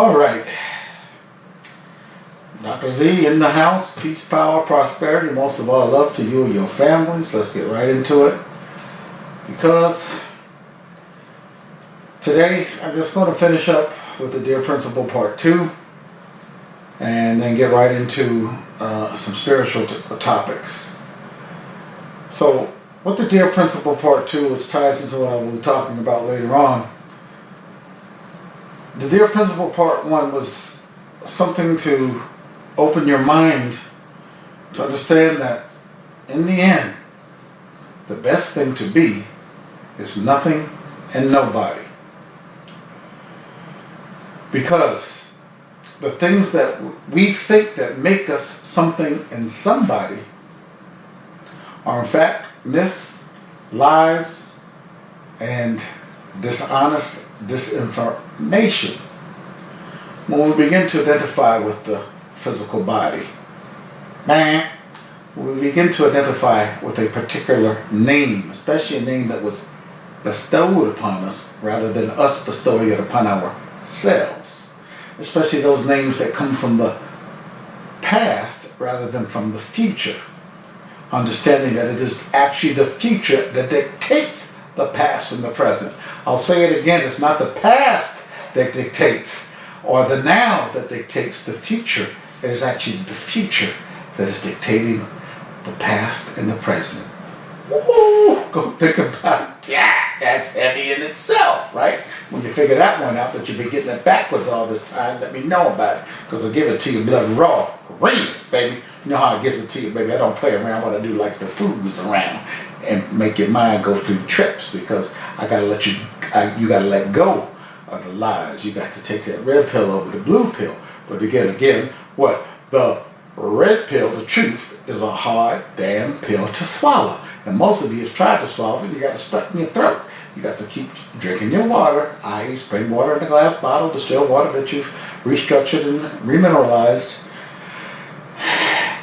All right. Dr. Z in the house. Peace, power, prosperity. Most of all, love to you and your families. Let's get right into it. Because today I'm just going to finish up with the Dear Principle Part 2 and then get right into some spiritual topics. So with the Dear Principle Part 2, which ties into what I will be talking about later on, the Dear Principle Part 1 was something to open your mind to understand that in the end, the best thing to be is nothing and nobody. Because the things that we think that make us something and somebody are in fact myths, lies, and dishonest disinformation. When we begin to identify with the physical body, when we begin to identify with a particular name, especially a name that was bestowed upon us rather than us bestowing it upon ourselves, especially those names that come from the past rather than from the future, understanding that it is actually the future that dictates the past and the present. I'll say it again, it's not the past that dictates or the now that dictates the future. It is actually the future that is dictating the past and the present. Ooh, go think about it. Yeah, that's heavy in itself, right? When you figure that one out, that you've been getting it backwards all this time, let me know about it. Because I'll give it to you blood raw. Real, baby. You know how I give it to you, baby. I don't play around. What I do likes to foos around and make your mind go through trips, because I gotta let you gotta let go of the lies. You got to take that red pill over the blue pill. But again, what? The red pill, the truth, is a hard damn pill to swallow. And most of you have tried to swallow it, you got it stuck in your throat. You got to keep drinking your water, i.e. spring water in a glass bottle, distilled water that you've restructured and remineralized,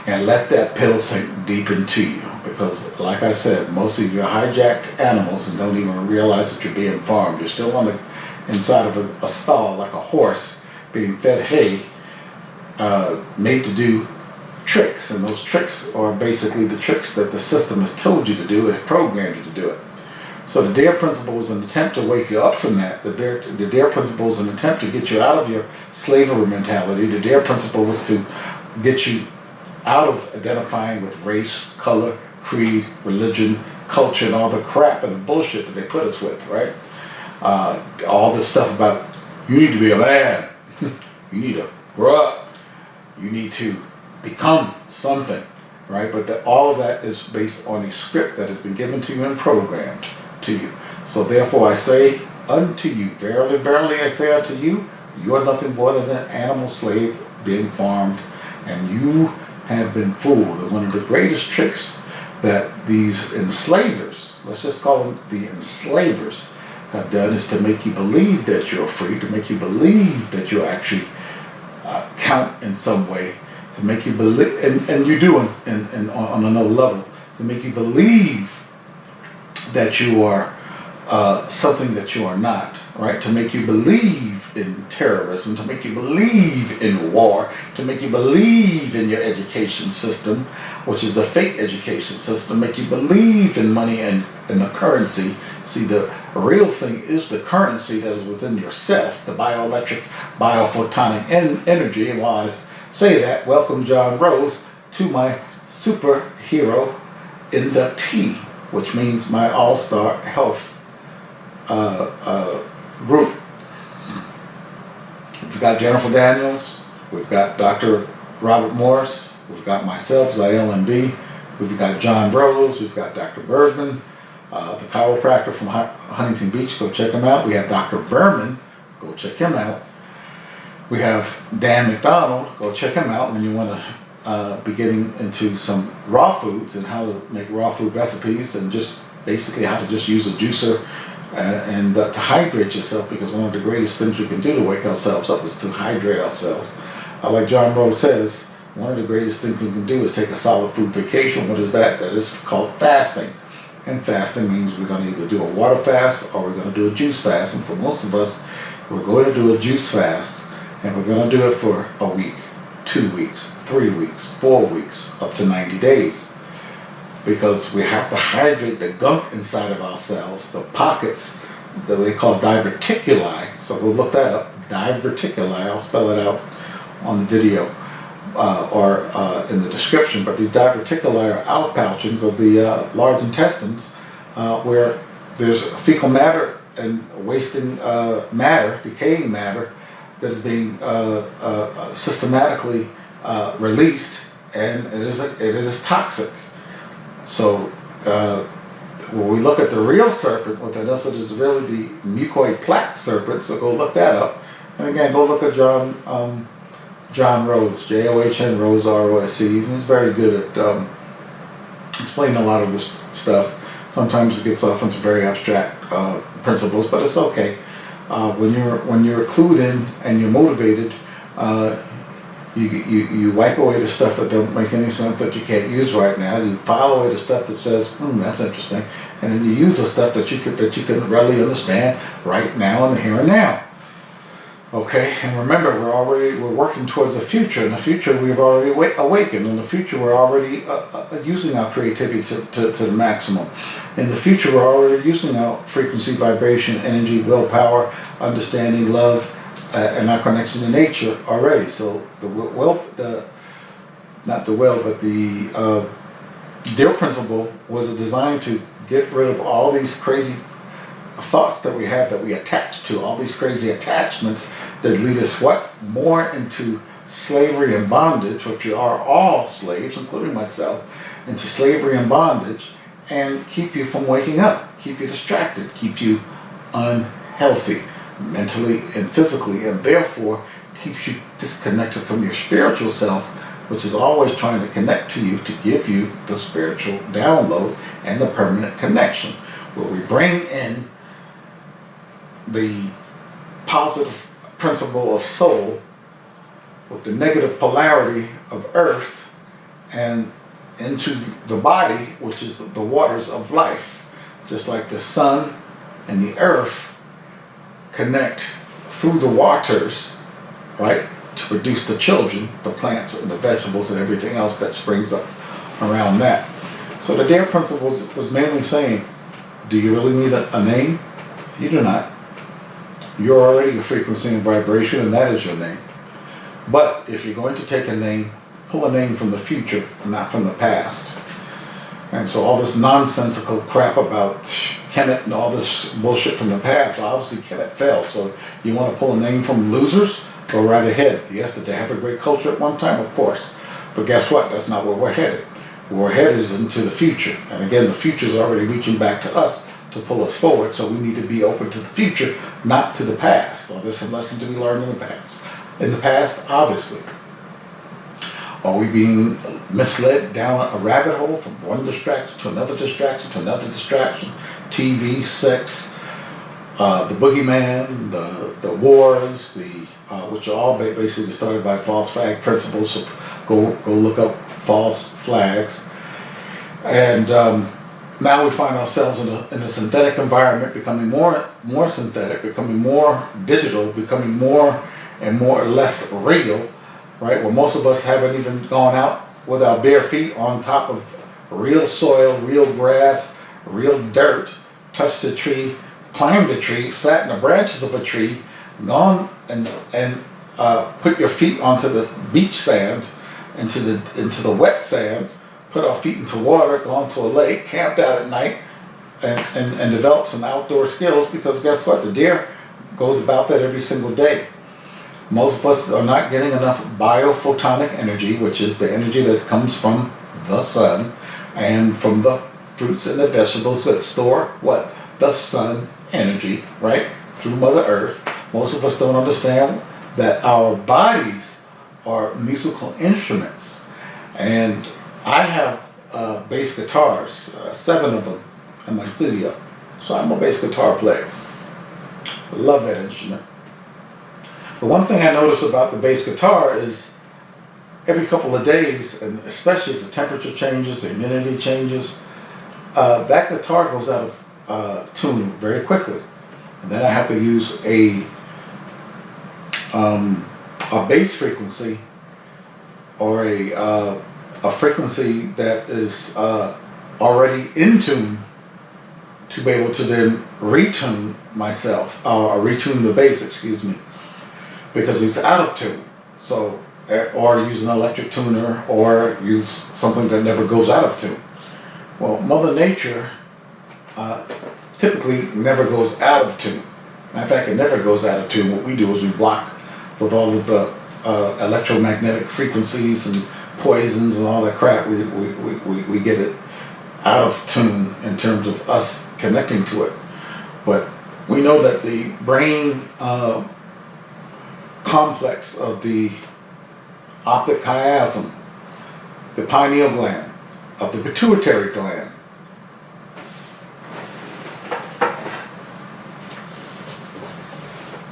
and let that pill sink deep into you. Because, like I said, most of you are hijacked animals and don't even realize that you're being farmed. You're still on the inside of a stall like a horse being fed hay, made to do tricks, and those tricks are basically the tricks that the system has told you to do, has programmed you to do it. So the DARE principle is an attempt to wake you up from that. The DARE principle is an attempt to get you out of your slavery mentality. The DARE principle was to get you out of identifying with race, color, creed, religion, culture, and all the crap and the bullshit that they put us with, right? All this stuff about you need to be a man, you need to grow up, you need to become something, right? But all of that is based on a script that has been given to you and programmed to you. So therefore I say unto you, verily, verily I say unto you, you are nothing more than an animal slave being farmed, and you have been fooled. And one of the greatest tricks that these enslavers, let's just call them the enslavers, have done is to make you believe that you're free, to make you believe that you actually count in some way, to make you believe, and you do on another level, to make you believe that you are something that you are not, right? To make you believe in terrorism, to make you believe in war, to make you believe in your education system, which is a fake education system, make you believe in money and in the currency. See, the real thing is the currency that is within yourself, the bioelectric, biophotonic energy. And while I say that, welcome John Rose to my superhero inductee, which means my all-star health group. We've got Jennifer Daniels, we've got Dr. Robert Morris, we've got myself, Zael MD, we've got John Rose, we've got Dr. Bergman, the chiropractor from Huntington Beach, go check him out. We have Dr. Berman, go check him out. We have Dan McDonald, go check him out when you want to be getting into some raw foods and how to make raw food recipes, and just basically how to just use a juicer and to hydrate yourself, because one of the greatest things we can do to wake ourselves up is to hydrate ourselves. Like John Rose says, one of the greatest things we can do is take a solid food vacation. What is that? That is called fasting. And fasting means we're going to either do a water fast or we're going to do a juice fast. And for most of us, we're going to do a juice fast. And we're going to do it for a week, 2 weeks, 3 weeks, 4 weeks, up to 90 days. Because we have to hydrate the gunk inside of ourselves, the pockets that they call diverticuli. So we'll look that up, diverticuli. I'll spell it out on the video or in the description. But these diverticuli are outpouchings of the large intestines where there's fecal matter and wasting matter, decaying matter, that's being systematically released, and it is toxic. So when we look at the real serpent within us, it is really the mucoid plaque serpent. So go look that up. And again, go look at John Rose, John Rose, R-O-S-E. He's very good at explaining a lot of this stuff. Sometimes it gets off into very abstract principles, but it's okay. When you're clued in and you're motivated, you wipe away the stuff that don't make any sense, that you can't use right now. You file away the stuff that says, that's interesting, and then you use the stuff that you can readily understand right now in the here and now. Okay, and remember, we're working towards the future. In the future, we've already awakened. In the future, we're already using our creativity to the maximum. In the future, we're already using our frequency, vibration, energy, willpower, understanding, love, and our connection to nature already. So the DEAR principle was designed to get rid of all these crazy thoughts that we have, that we attach to, all these crazy attachments that lead us more into slavery and bondage, which we are all slaves, including myself, into slavery and bondage, and keep you from waking up, keep you distracted, keep you unhealthy mentally and physically, and therefore keeps you disconnected from your spiritual self, which is always trying to connect to you to give you the spiritual download and the permanent connection, where we bring in the positive principle of soul with the negative polarity of earth and into the body, which is the waters of life. Just like the sun and the earth connect through the waters, right, to produce the children, the plants and the vegetables and everything else that springs up around that. So the DARE principle was mainly saying, do you really need a name? You do not. You're already a frequency and vibration, and that is your name. But if you're going to take a name, pull a name from the future, not from the past. And so all this nonsensical crap about Kemet and all this bullshit from the past, obviously Kemet fell. So you want to pull a name from losers? Go right ahead. Yes, did they have a great culture at one time? Of course. But guess what? That's not where we're headed. Where we're headed is into the future. And again, the future is already reaching back to us to pull us forward. So we need to be open to the future, not to the past. So there's some lessons to be learned in the past. In the past, obviously. Are we being misled down a rabbit hole from one distraction to another distraction to another distraction? TV, sex, the boogeyman, the wars, which are all basically started by false flag principles. So go look up false flags. And now we find ourselves in a synthetic environment, becoming more synthetic, becoming more digital, becoming more and more or less real, right? Where most of us haven't even gone out with our bare feet on top of real soil, real grass, real dirt, touched a tree, climbed a tree, sat in the branches of a tree, gone and put your feet onto the beach sand, into the wet sand, put our feet into water, gone to a lake, camped out at night, and developed some outdoor skills, because guess what? The deer goes about that every single day. Most of us are not getting enough biophotonic energy, which is the energy that comes from the sun and from the fruits and the vegetables that store what? The sun energy, right? Through Mother Earth. Most of us don't understand that our bodies are musical instruments. And I have bass guitars, 7 of them in my studio. So I'm a bass guitar player. I love that instrument. But one thing I notice about the bass guitar is every couple of days, and especially if the temperature changes, the humidity changes, that guitar goes out of tune very quickly. And then I have to use a a bass frequency or a frequency that is already in tune to be able to then retune myself, or retune the bass, excuse me, because it's out of tune. So, or use an electric tuner, or use something that never goes out of tune. Well, Mother Nature typically never goes out of tune. Matter of fact, it never goes out of tune. What we do is we block with all of the electromagnetic frequencies and poisons and all that crap. We get it out of tune in terms of us connecting to it. But we know that the brain complex of the optic chiasm, the pineal gland, of the pituitary gland,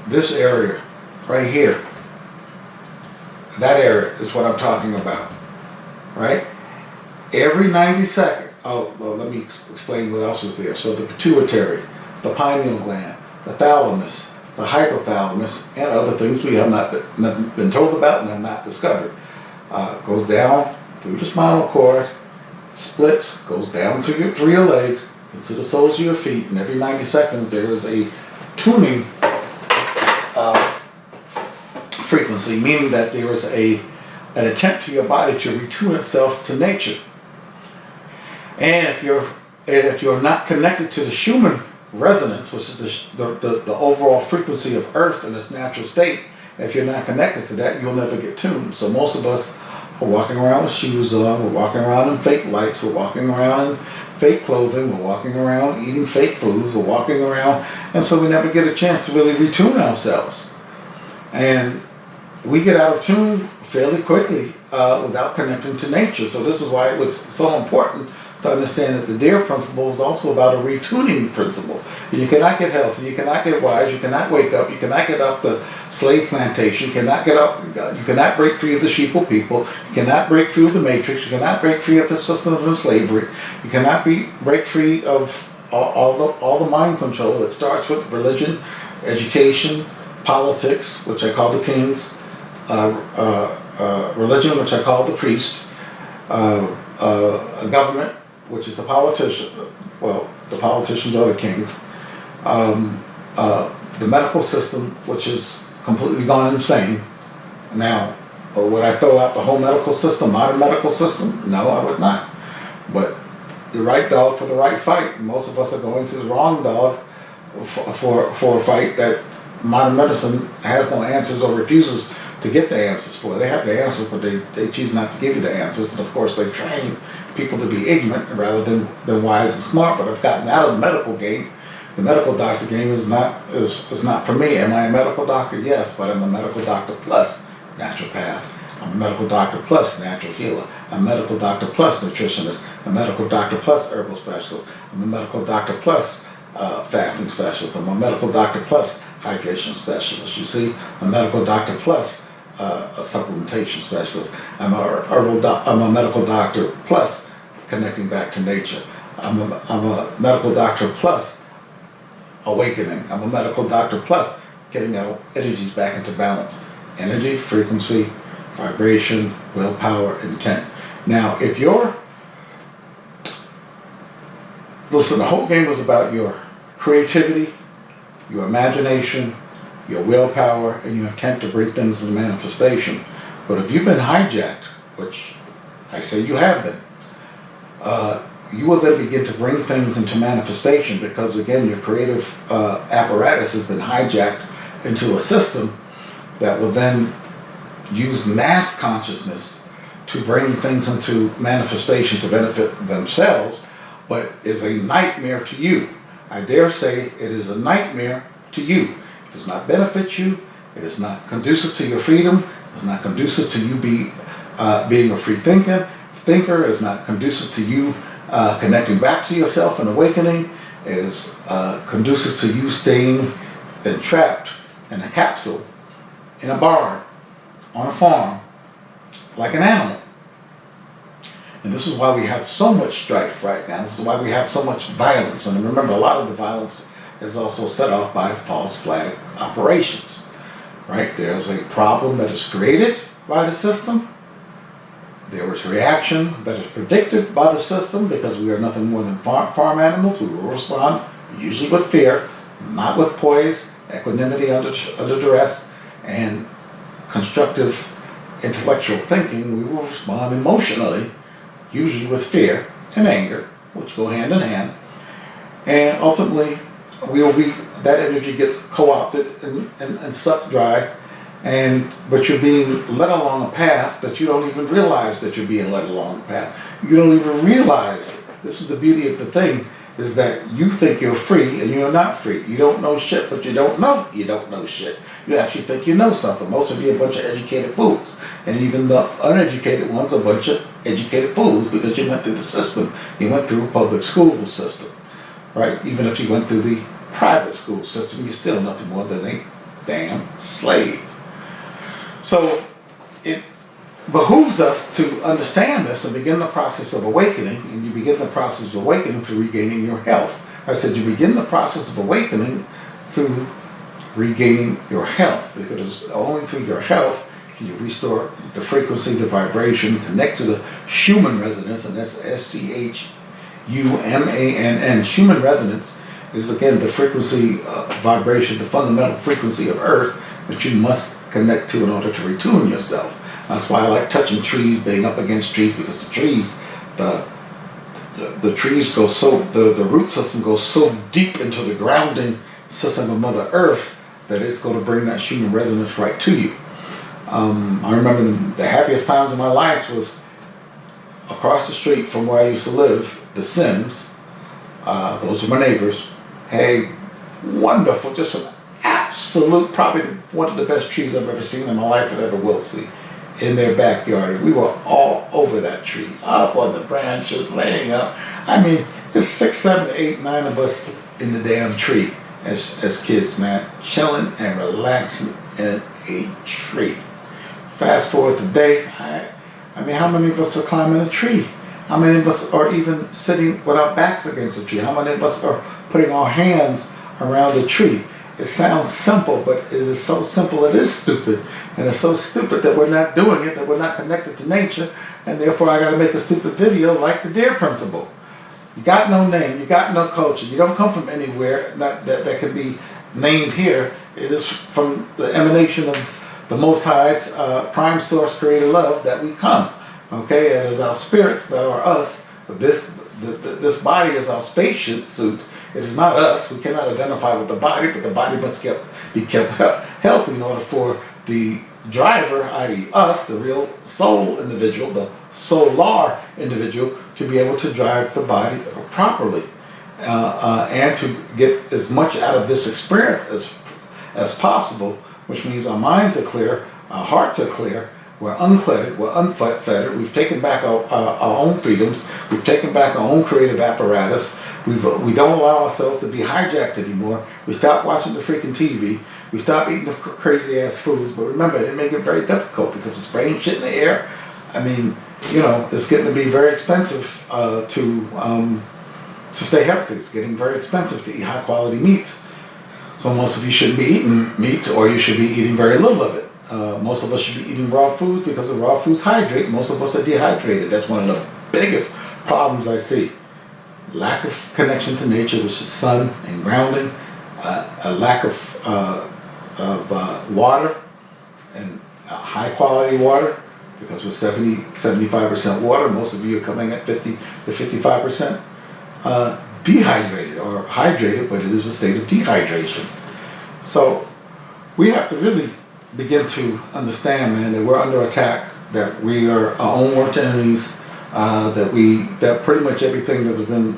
this area right here, that area is what I'm talking about, right? Every 90 seconds, let me explain what else is there. So the pituitary, the pineal gland, the thalamus, the hypothalamus, and other things we have not been told about and have not discovered, goes down through the spinal cord, splits, goes down through your legs, into the soles of your feet, and every 90 seconds there is a tuning frequency, meaning that there is an attempt to your body to retune itself to nature. And if you're not connected to the Schumann resonance, which is the overall frequency of Earth in its natural state, if you're not connected to that, you'll never get tuned. So most of us are walking around with shoes on, we're walking around in fake lights, we're walking around in fake clothing, we're walking around eating fake foods, we're walking around, and so we never get a chance to really retune ourselves. And we get out of tune fairly quickly without connecting to nature. So this is why it was so important to understand that the DARE principle is also about a retuning principle. You cannot get healthy, you cannot get wise, you cannot wake up, you cannot get up the slave plantation, you cannot get up, you cannot break free of the sheeple people, you cannot break free of the matrix, you cannot break free of the system of slavery, you cannot break free of all the mind control that starts with religion, education, politics, which I call the kings, religion, which I call the priest, government, which is the politician. Well, the politicians are the kings. The medical system, which is completely gone insane. Now, would I throw out the whole medical system, modern medical system? No, I would not. But the right dog for the right fight. Most of us are going to the wrong dog for a fight that modern medicine has no answers or refuses to get the answers for. They have the answers, but they choose not to give you the answers. And of course, they train people to be ignorant rather than wise and smart. But I've gotten out of the medical game. The medical doctor game is not for me. Am I a medical doctor? Yes, but I'm a medical doctor plus naturopath. I'm a medical doctor plus natural healer. I'm a medical doctor plus nutritionist. I'm a medical doctor plus herbal specialist. I'm a medical doctor plus fasting specialist. I'm a medical doctor plus hydration specialist. You see, I'm a medical doctor plus a supplementation specialist. I'm a medical doctor plus connecting back to nature. I'm a medical doctor plus awakening. I'm a medical doctor plus getting our energies back into balance. Energy, frequency, vibration, willpower, intent. Now, if listen, the whole game was about your creativity, your imagination, your willpower, and your intent to bring things into manifestation. But if you've been hijacked, which I say you have been, you will then begin to bring things into manifestation because, again, your creative apparatus has been hijacked into a system that will then use mass consciousness to bring things into manifestation to benefit themselves, but is a nightmare to you. I dare say it is a nightmare to you. It does not benefit you. It is not conducive to your freedom. It is not conducive to you being a free thinker. It is not conducive to you connecting back to yourself and awakening. It is conducive to you staying entrapped in a capsule, in a barn, on a farm, like an animal. And this is why we have so much strife right now. This is why we have so much violence. And remember, a lot of the violence is also set off by false flag operations. right? There's a problem that is created by the system. There was reaction that is predicted by the system because we are nothing more than farm animals. We will respond usually with fear, not with poise, equanimity under duress, and constructive intellectual thinking. We will respond emotionally, usually with fear and anger, which go hand in hand. And ultimately, that energy gets co-opted and sucked dry. But you're being led along a path that you don't even realize that you're being led along a path. You don't even realize, this is the beauty of the thing, is that you think you're free and you're not free. You don't know shit, but you don't know shit. You actually think you know something. Most of you are a bunch of educated fools. And even the uneducated ones are a bunch of educated fools because you went through the system. You went through a public school system, right? Even if you went through the private school system, you're still nothing more than a damn slave. So it behooves us to understand this and begin the process of awakening. And you begin the process of awakening through regaining your health. I said you begin the process of awakening through regaining your health, because only through your health can you restore the frequency, the vibration, connect to the Schumann resonance, and that's SCHUMANN. Schumann resonance is, again, the frequency, vibration, the fundamental frequency of Earth that you must connect to in order to retune yourself. That's why I like touching trees, being up against trees, because the trees, the trees go so, the root system goes so deep into the grounding system of Mother Earth that it's going to bring that Schumann resonance right to you. I remember the happiest times of my life was across the street from where I used to live, the Sims, those were my neighbors, had wonderful, just an absolute, probably one of the best trees I've ever seen in my life and ever will see, in their backyard. We were all over that tree, up on the branches, laying up. I mean, there's 6, 7, 8, 9 of us in the damn tree as kids, man, chilling and relaxing in a tree. Fast forward today, I mean, how many of us are climbing a tree? How many of us are even sitting with our backs against a tree? How many of us are putting our hands around a tree? It sounds simple, but it is so simple it is stupid. And it's so stupid that we're not doing it, that we're not connected to nature, and therefore I got to make a stupid video like the deer principle. You got no name, you got no culture, you don't come from anywhere that can be named here. It is from the emanation of the Most High's prime source creator love that we come. Okay, and as our spirits that are us, this body is our spaceship suit. It is not us. We cannot identify with the body, but the body must be kept healthy in order for the driver, i.e. us, the real soul individual, the solar individual, to be able to drive the body properly and to get as much out of this experience as possible, which means our minds are clear, our hearts are clear, we're uncluttered, we're unfettered, we've taken back our own freedoms, we've taken back our own creative apparatus, we don't allow ourselves to be hijacked anymore, we stop watching the freaking TV, we stop eating the crazy ass foods, but remember, it make it very difficult because the spraying shit in the air, I mean, you know, it's getting to be very expensive to stay healthy. It's getting very expensive to eat high quality meats. So most of you shouldn't be eating meat, or you should be eating very little of it. Most of us should be eating raw foods because the raw foods hydrate. Most of us are dehydrated. That's one of the biggest problems I see. Lack of connection to nature, which is sun and grounding, a lack of water, and high quality water, because we're 75% water. Most of you are coming at 50 to 55% dehydrated or hydrated, but it is a state of dehydration. So we have to really begin to understand, man, that we're under attack, that we are our own worst enemies, that pretty much everything that's been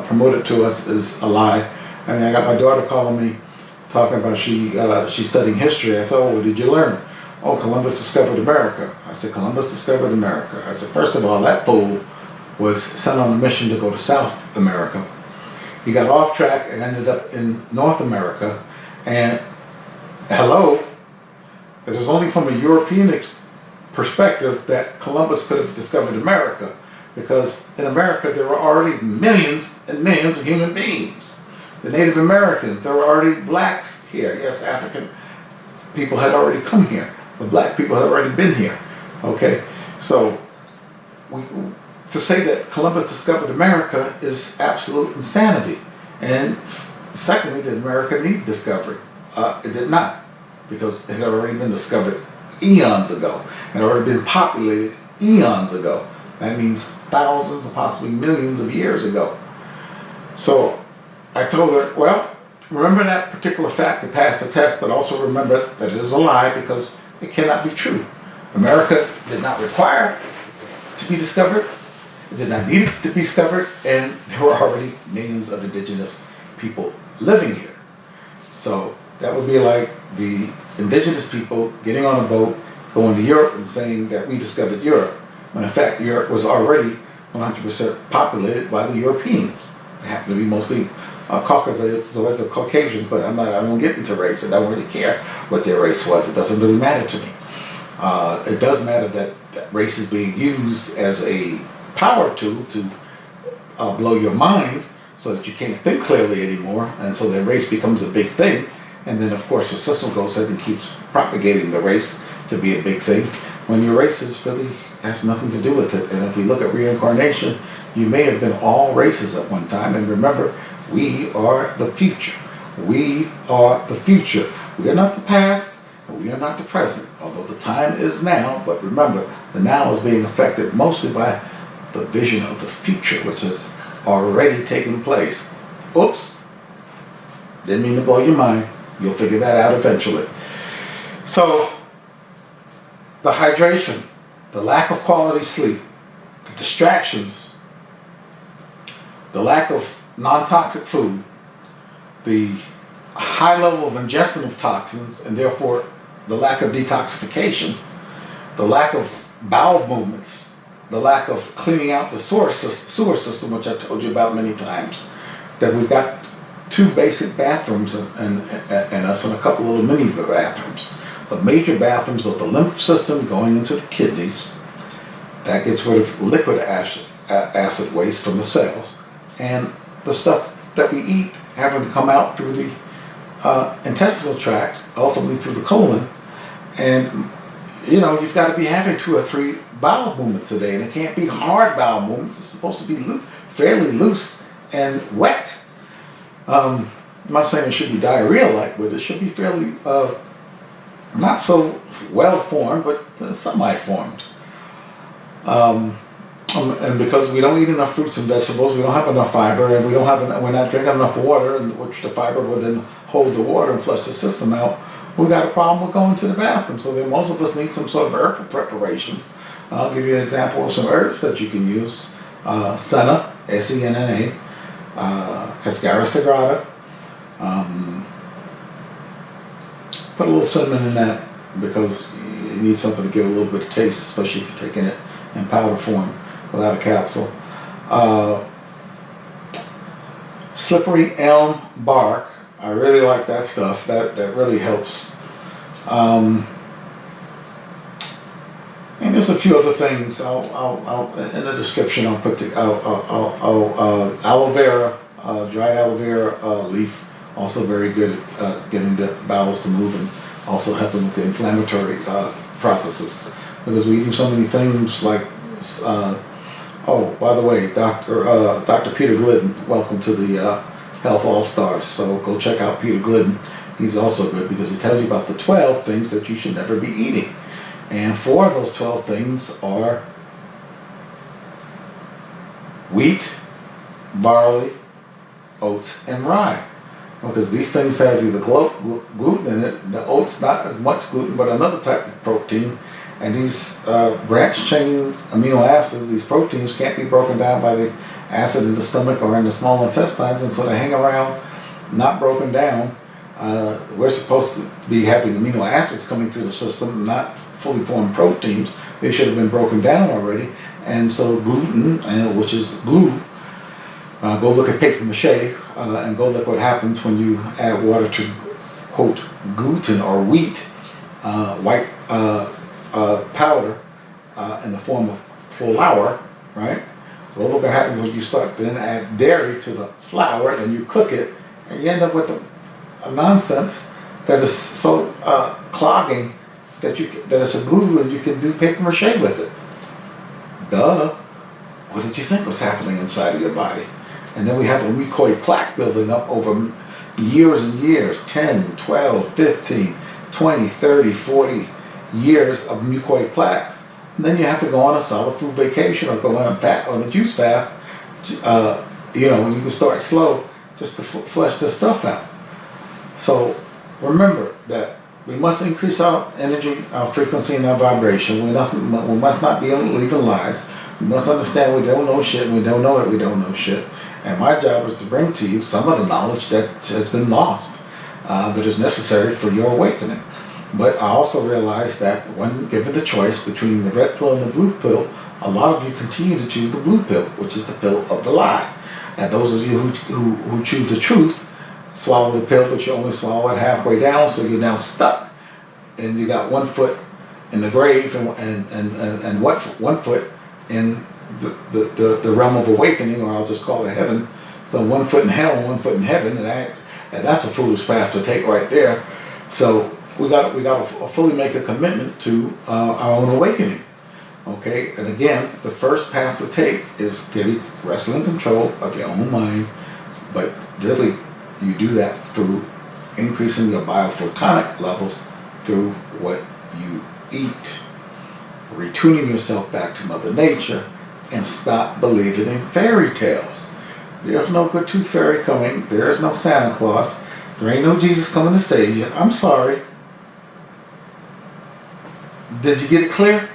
promoted to us is a lie. I mean, I got my daughter calling me, talking about she's studying history. I said, oh, what did you learn? Oh, Columbus discovered America. I said, Columbus discovered America. I said, first of all, that fool was sent on a mission to go to South America. He got off track and ended up in North America. And hello, it was only from a European perspective that Columbus could have discovered America, because in America there were already millions and millions of human beings. The Native Americans, there were already blacks here, yes, African people had already come here. The black people had already been here. Okay, so to say that Columbus discovered America is absolute insanity. And secondly, did America need discovery? It did not, because it had already been discovered eons ago. It had already been populated eons ago. That means thousands and possibly millions of years ago. So I told her, well, remember that particular fact to pass the test, but also remember that it is a lie because it cannot be true. America did not require to be discovered. It did not need it to be discovered, and there were already millions of indigenous people living here. So that would be like the indigenous people getting on a boat, going to Europe and saying that we discovered Europe, when in fact Europe was already 100% populated by the Europeans. They happen to be mostly Caucasoids or Caucasians, but I don't get into race, and I don't really care what their race was. It doesn't really matter to me. It does matter that race is being used as a power tool to blow your mind so that you can't think clearly anymore, and so that race becomes a big thing. And then of course the system goes ahead and keeps propagating the race to be a big thing when your race really has nothing to do with it. And if we look at reincarnation, you may have been all races at one time. And remember, we are the future. We are the future. We are not the past, and we are not the present, although the time is now. But remember, the now is being affected mostly by the vision of the future, which has already taken place. Oops, didn't mean to blow your mind. You'll figure that out eventually. So, the hydration, the lack of quality sleep, the distractions, the lack of non-toxic food, the high level of ingestion of toxins, and therefore the lack of detoxification, the lack of bowel movements, the lack of cleaning out the sewer system, which I've told you about many times, that we've got 2 basic bathrooms and us and a couple little mini bathrooms. The major bathrooms of the lymph system going into the kidneys, that gets rid of liquid acid waste from the cells, and the stuff that we eat having to come out through the intestinal tract, ultimately through the colon. And you've got to be having 2 or 3 bowel movements a day, and it can't be hard bowel movements. It's supposed to be fairly loose and wet. I'm not saying it should be diarrhea-like, but it should be fairly not so well-formed, but semi-formed. And because we don't eat enough fruits and vegetables, we don't have enough fiber, and we're not drinking enough water, and which the fiber will then hold the water and flush the system out. We've got a problem with going to the bathroom. So then most of us need some sort of herb preparation. I'll give you an example of some herbs that you can use. Senna, S-E-N-N-A, Cascara sagrada. Put a little cinnamon in that because you need something to give a little bit of taste, especially if you're taking it in powder form without a capsule. Slippery elm bark. I really like that stuff. That really helps. And there's a few other things. I'll in the description. I'll put the aloe vera, dried aloe vera leaf. Also very good at getting the bowels to move and also helping with the inflammatory processes. Because we do so many things like. By the way, Dr. Peter Glidden, welcome to the Health All-Stars. So go check out Peter Glidden. He's also good because he tells you about the 12 things that you should never be eating. And 4 of those 12 things are wheat, barley, oats, and rye. Because these things have either gluten in it. The oats, not as much gluten, but another type of protein. And these branch chain amino acids, these proteins, can't be broken down by the acid in the stomach or in the small intestines, and so they hang around not broken down. We're supposed to be having amino acids coming through the system, not fully formed proteins. They should have been broken down already. And so gluten, which is glue, go look at paper mache and go look what happens when you add water to, quote, gluten or wheat, white powder in the form of flour, right? Well, look what happens when you start to then add dairy to the flour and you cook it, and you end up with a nonsense that is so clogging that it's a glue and you can do paper mache with it. Duh. What did you think was happening inside of your body? And then we have a mucoid plaque building up over years and years, 10, 12, 15, 20, 30, 40 years of mucoid plaques. And then you have to go on a solid food vacation or go on a juice fast, and you can start slow just to flush this stuff out. So remember that we must increase our energy, our frequency, and our vibration. We must not be believing lies. We must understand we don't know shit. We don't know it. We don't know shit. And my job is to bring to you some of the knowledge that has been lost, that is necessary for your awakening. But I also realize that when given the choice between the red pill and the blue pill, a lot of you continue to choose the blue pill, which is the pill of the lie. And those of you who choose the truth, swallow the pill, but you only swallow it halfway down, so you're now stuck. And you got 1 foot in the grave and one foot in the realm of awakening, or I'll just call it heaven. So 1 foot in hell and 1 foot in heaven, and that's a foolish path to take right there. So we got to fully make a commitment to our own awakening. Okay, and again, the first path to take is wrestling control of your own mind, but really you do that through increasing your biophotonic levels through what you eat, retuning yourself back to Mother Nature, and stop believing in fairy tales. There's no good tooth fairy coming. There is no Santa Claus. There ain't no Jesus coming to save you. I'm sorry. Did you get it clear?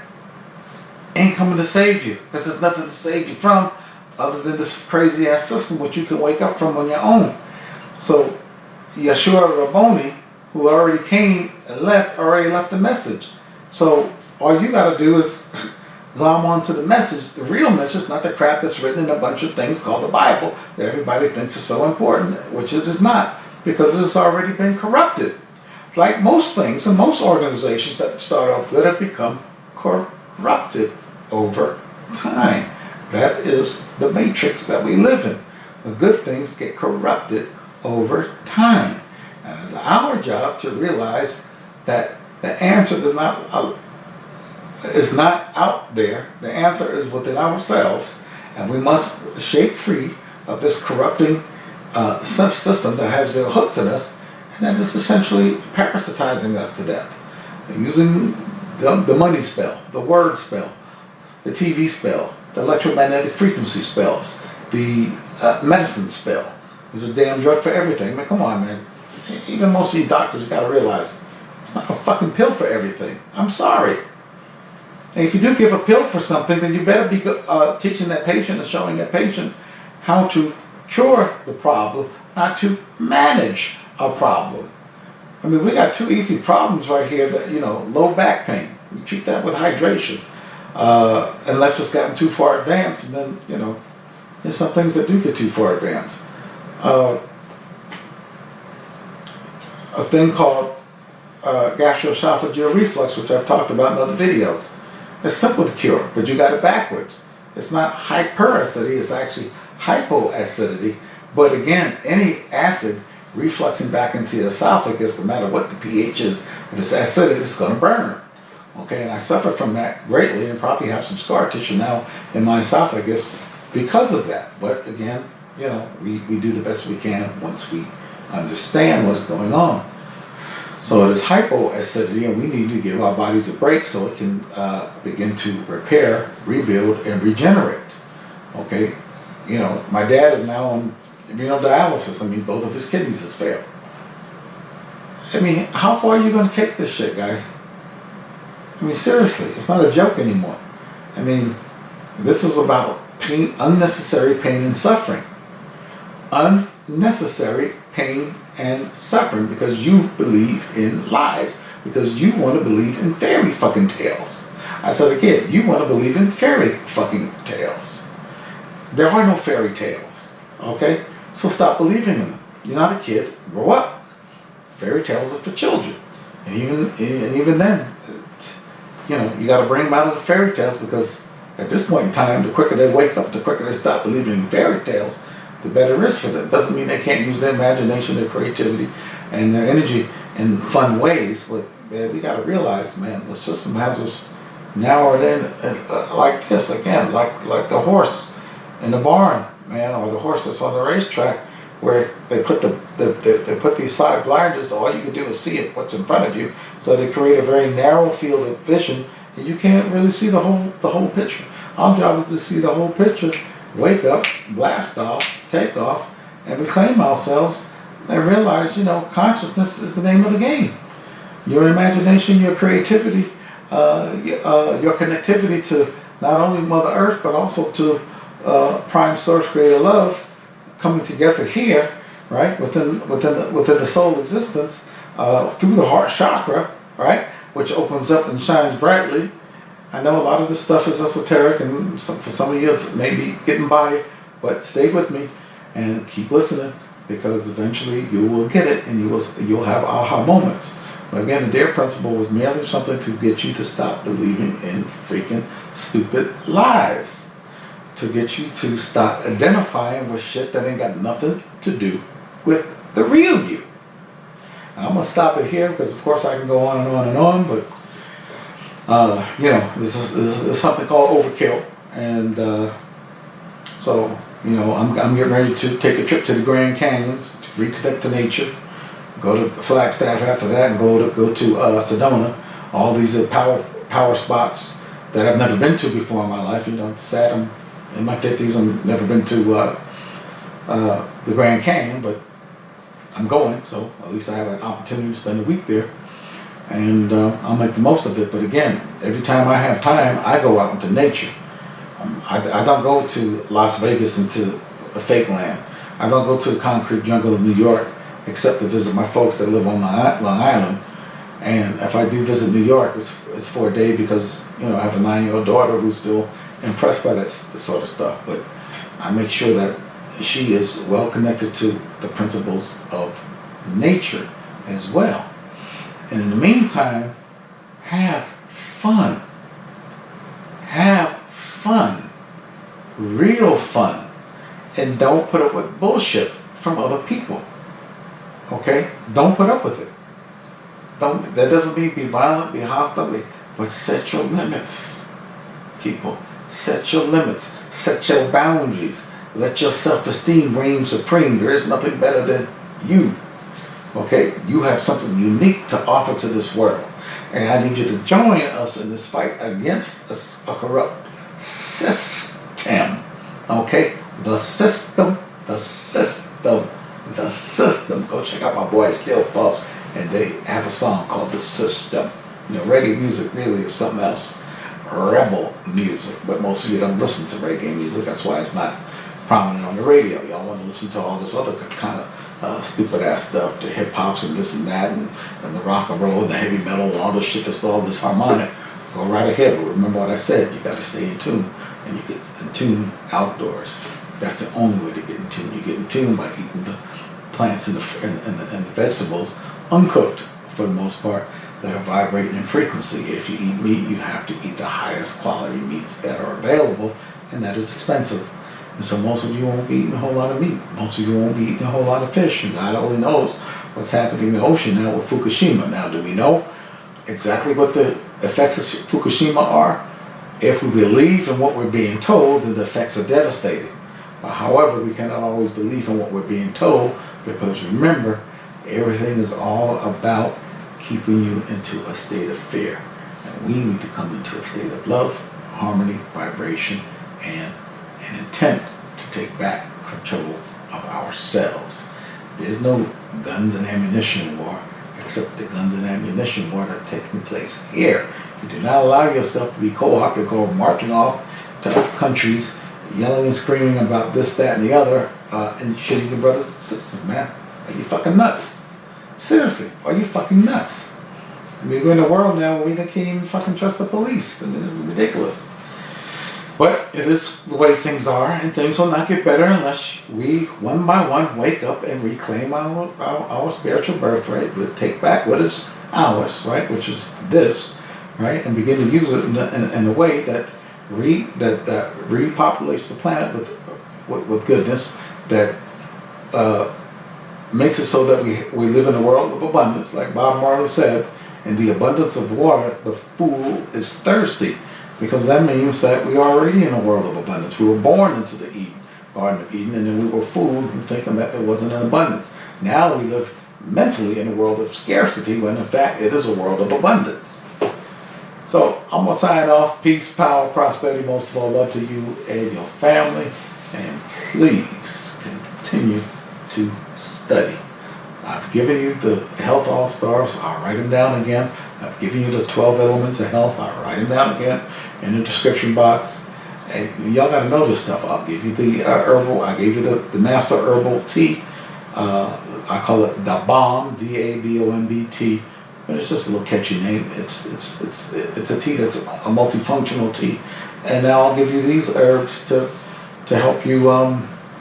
Ain't coming to save you, because there's nothing to save you from other than this crazy ass system which you can wake up from on your own. So Yeshua Rabboni, who already came and already left the message. So all you got to do is glom onto the message, the real message, not the crap that's written in a bunch of things called the Bible that everybody thinks is so important, which it is not, because it's already been corrupted. Like most things and most organizations that start off good have become corrupted over time. That is the matrix that we live in. The good things get corrupted over time. And it's our job to realize that the answer is not out there. The answer is within ourselves, and we must shake free of this corrupting system that has their hooks in us, and that is essentially parasitizing us to death. Using the money spell, the word spell, the TV spell, the electromagnetic frequency spells, the medicine spell. There's a damn drug for everything. I mean, come on, man. Even most of you doctors got to realize it's not a fucking pill for everything. I'm sorry. And if you do give a pill for something, then you better be teaching that patient and showing that patient how to cure the problem, not to manage a problem. I mean, we got two easy problems right here. That low back pain. We treat that with hydration. Unless it's gotten too far advanced, and then there's some things that do get too far advanced. A thing called gastroesophageal reflux, which I've talked about in other videos. It's simple to cure, but you got it backwards. It's not hyperacidity, it's actually hypoacidity. But again, any acid refluxing back into your esophagus, no matter what the pH is, if it's acidic, it's going to burn. Okay, and I suffer from that greatly and probably have some scar tissue now in my esophagus because of that. But again, we do the best we can once we understand what's going on. So it is hypoacidity, and we need to give our bodies a break so it can begin to repair, rebuild, and regenerate. Okay, my dad is now on renal dialysis. I mean, both of his kidneys has failed. I mean, how far are you going to take this shit, guys? I mean, seriously, it's not a joke anymore. I mean, this is about pain, unnecessary pain and suffering. Unnecessary pain and suffering because you believe in lies, because you want to believe in fairy fucking tales. I said again, you want to believe in fairy fucking tales. There are no fairy tales, okay? So stop believing in them. You're not a kid, grow up. Fairy tales are for children. And even then, you got to bring them out of the fairy tales, because at this point in time, the quicker they wake up, the quicker they stop believing in fairy tales, the better it is for them. Doesn't mean they can't use their imagination, their creativity, and their energy in fun ways. But man, we got to realize, man, the system has us narrowed in like this again, like the horse in the barn, man, or the horse that's on the racetrack, where they put they put these side blinders. All you can do is see what's in front of you, so they create a very narrow field of vision, and you can't really see the whole picture. Our job is to see the whole picture, wake up, blast off, take off, and reclaim ourselves, and realize, consciousness is the name of the game. Your imagination, your creativity, your connectivity to not only Mother Earth, but also to Prime Source Creator Love, coming together here, right, within the soul existence, through the heart chakra, right, which opens up and shines brightly. I know a lot of this stuff is esoteric, and for some of you it's maybe getting by, but stay with me and keep listening, because eventually you will get it, and you'll have aha moments. But again, the DARE principle was merely something to get you to stop believing in freaking stupid lies, to get you to stop identifying with shit that ain't got nothing to do with the real you. And I'm gonna stop it here, because of course I can go on and on and on, but this is something called overkill, and so I'm getting ready to take a trip to the Grand Canyons to reconnect to nature. Go to Flagstaff after that, and go to Sedona. All these are power spots that I've never been to before in my life. It's sad. I'm in my 50s. I've never been to the Grand Canyon, but I'm going, so at least I have an opportunity to spend a week there, and I'll make the most of it. But again, every time I have time, I go out into nature. I don't go to Las Vegas, into a fake land. I don't go to the concrete jungle of New York, except to visit my folks that live on Long Island. And if I do visit New York, it's for a day, because I have a 9-year-old daughter who's still impressed by that sort of stuff. But I make sure that she is well connected to the principles of nature as well. And in the meantime, have fun. Have fun. Real fun. And don't put up with bullshit from other people. Okay? Don't put up with it. That doesn't mean be violent, be hostile, but set your limits, people. Set your limits. Set your boundaries. Let your self-esteem reign supreme. There is nothing better than you. Okay? You have something unique to offer to this world. And I need you to join us in this fight against a corrupt system. Okay? The system. Go check out my boy Still Pulse, and they have a song called The System. Reggae music really is something else. Rebel music. But most of you don't listen to reggae music. That's why it's not prominent on the radio. Y'all want to listen to all this other kind of stupid ass stuff, the hip hops and this and that, and the rock and roll and the heavy metal and all this shit that's all this harmonic. Go right ahead, but remember what I said. You got to stay in tune, and you get in tune outdoors. That's the only way to get in tune. You get in tune by eating the plants and the vegetables uncooked, for the most part, that are vibrating in frequency. If you eat meat, you have to eat the highest quality meats that are available, and that is expensive. And so most of you won't be eating a whole lot of meat. Most of you won't be eating a whole lot of fish. And God only knows what's happening in the ocean now with Fukushima. Now, do we know exactly what the effects of Fukushima are? If we believe in what we're being told, then the effects are devastating. However, we cannot always believe in what we're being told, because remember, everything is all about keeping you into a state of fear. And we need to come into a state of love, harmony, vibration, and an intent to take back control of ourselves. There's no guns and ammunition war, except the guns and ammunition war that are taking place here. You do not allow yourself to be co-opted, go marching off to countries, yelling and screaming about this, that, and the other, and shitting your brothers and sisters, man. Are you fucking nuts? Seriously, are you fucking nuts? I mean, we're in a world now where we can't even fucking trust the police. I mean, this is ridiculous. But it is the way things are, and things will not get better unless we, one by one, wake up and reclaim our spiritual birthright. We'll take back what is ours, right, which is this, right, and begin to use it in a way that repopulates the planet with goodness, that makes it so that we live in a world of abundance. Like Bob Marley said, in the abundance of water, the fool is thirsty. Because that means that we are already in a world of abundance. We were born into the Garden of Eden, and then we were fooled into thinking that there wasn't an abundance. Now we live mentally in a world of scarcity, when in fact it is a world of abundance. So I'm going to sign off. Peace, power, prosperity, most of all love to you and your family. And please continue to study. I've given you the Health All-Stars. I'll write them down again. I've given you the 12 elements of health. I'll write them down again in the description box. And y'all got to know this stuff. I'll give you the herbal. I gave you the Master Herbal Tea. I call it the Bomb, DABOMB tea. But it's just a little catchy name. It's a tea that's a multifunctional tea. And now I'll give you these herbs to help you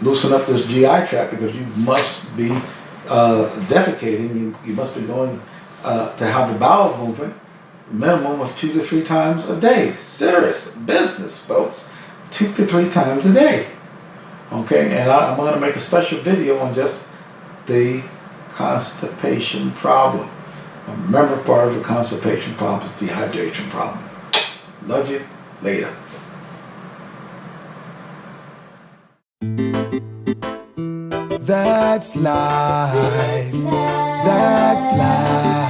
loosen up this GI tract, because you must be defecating. You must be going to have a bowel movement minimum of 2 to 3 times a day. Serious business, folks. 2 to 3 times a day. Okay, and I'm going to make a special video on just the constipation problem. Remember, part of the constipation problem is dehydration problem. Love you. Later. That's life. That's life.